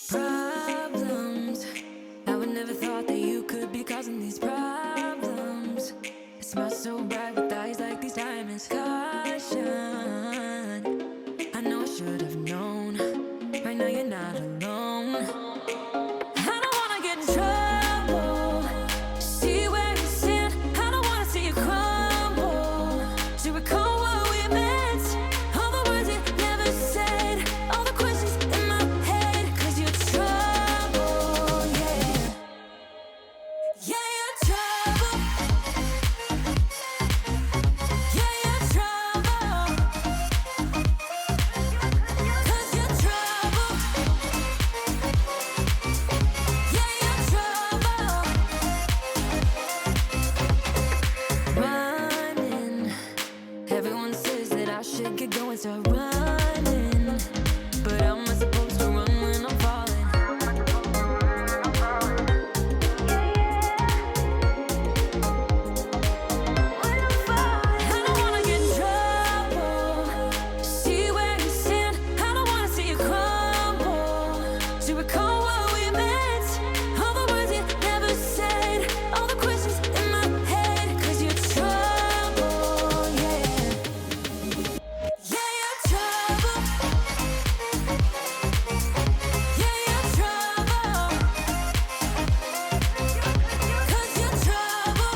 Problems. I would never thought that you could be causing these problems. It smells so bright with eyes like these diamonds. Caution. I know I should have known. Right now you're not alone. I don't wanna get in trouble. See where you stand. I don't wanna see you crumble. To recall what we meant. All the words you never said. All the questions in my head. 'Cause you're trouble, yeah. Yeah, you're trouble. Yeah, you're trouble. 'Cause you're trouble. Yeah, you're trouble. Running. Everyone says that I should get going, start running. But how am I supposed to run when I'm falling? I don't wanna get in trouble. See where you stand. I don't wanna see you crumble. To recall what we meant. All the words you never said. All the questions in my head. 'Cause you're trouble, yeah. Yeah, you're trouble. Yeah, you're trouble. 'Cause you're trouble.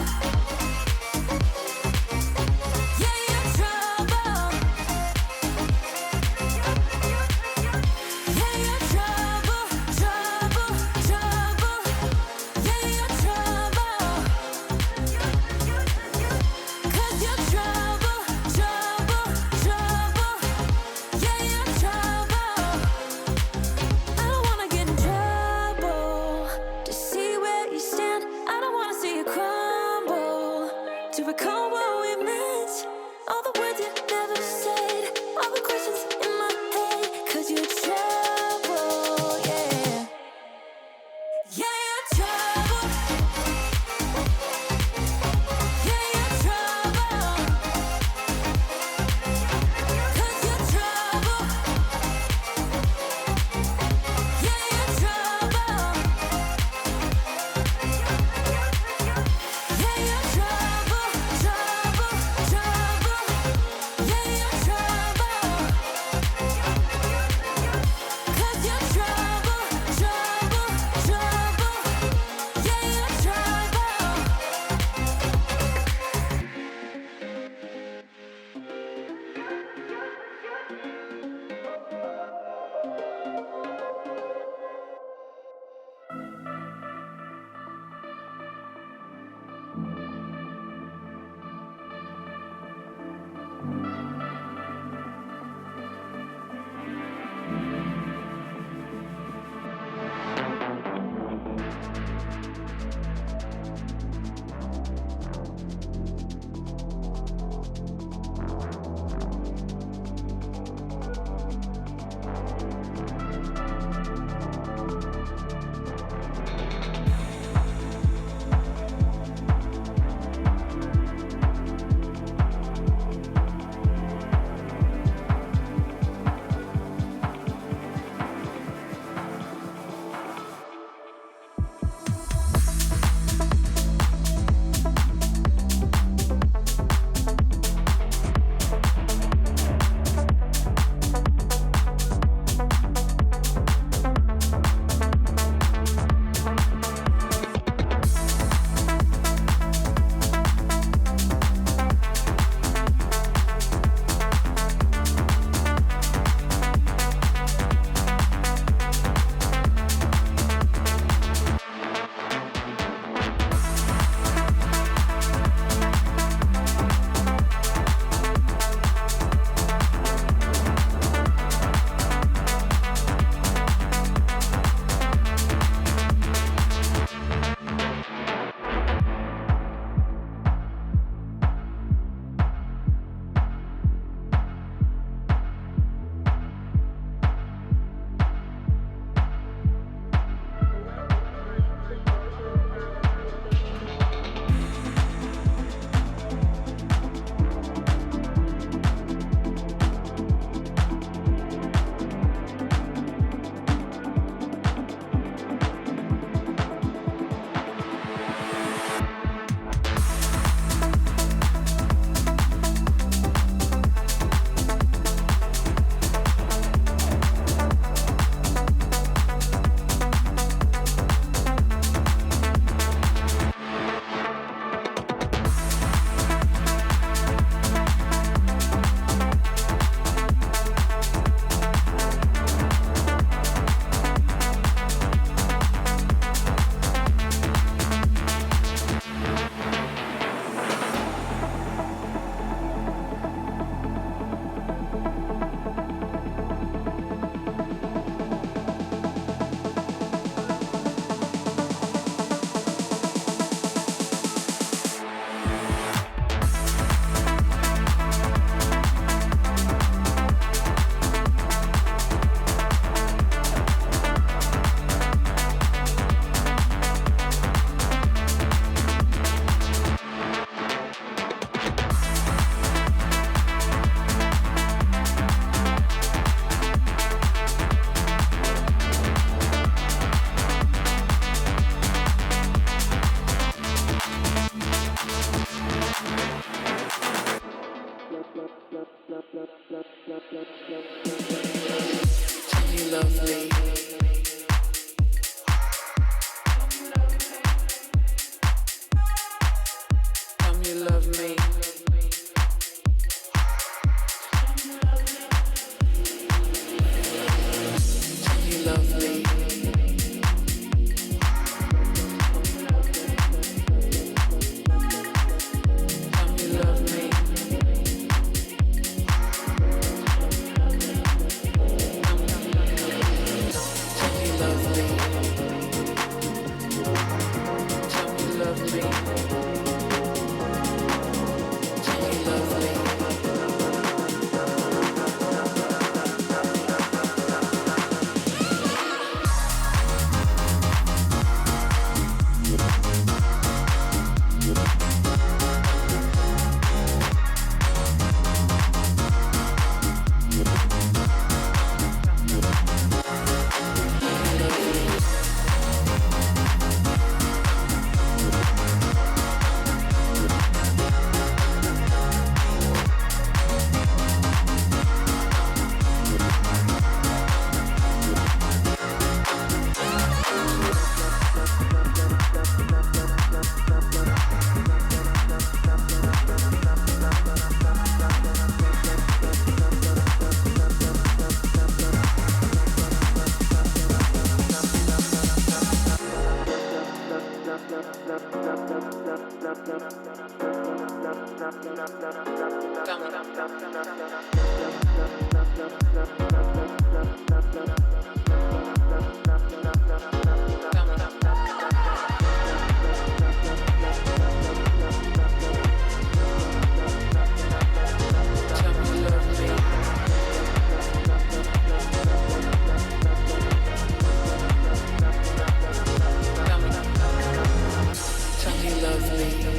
Yeah, you're trouble. Yeah, you're trouble, trouble, trouble. Yeah, you're trouble. 'Cause you're trouble, trouble, trouble. Yeah, you're trouble. I don't wanna get in trouble. To see where you stand, I don't wanna see you crumble. To recall what we meant, all the words you never said, all the questions in my head. 'Cause you're trouble, yeah. Yeah, you're trouble. Yeah, you're trouble. 'Cause you're trouble. Yeah, you're trouble. Yeah, you're trouble, trouble, trouble. Tell me you love me. Tell me you love me. Tell me you love me. Tell me you love me. Tell me you love me.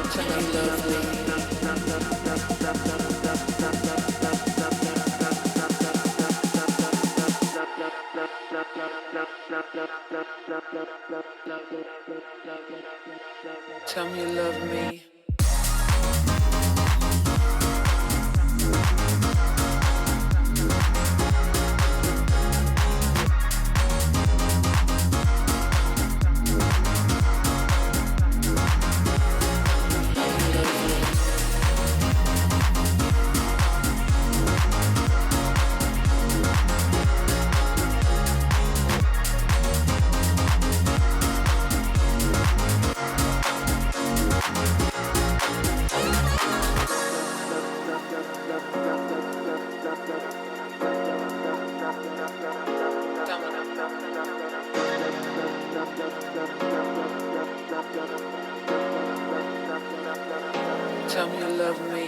Tell me you love me. Tell me you love me. Tell me you love me. Tell me you love me.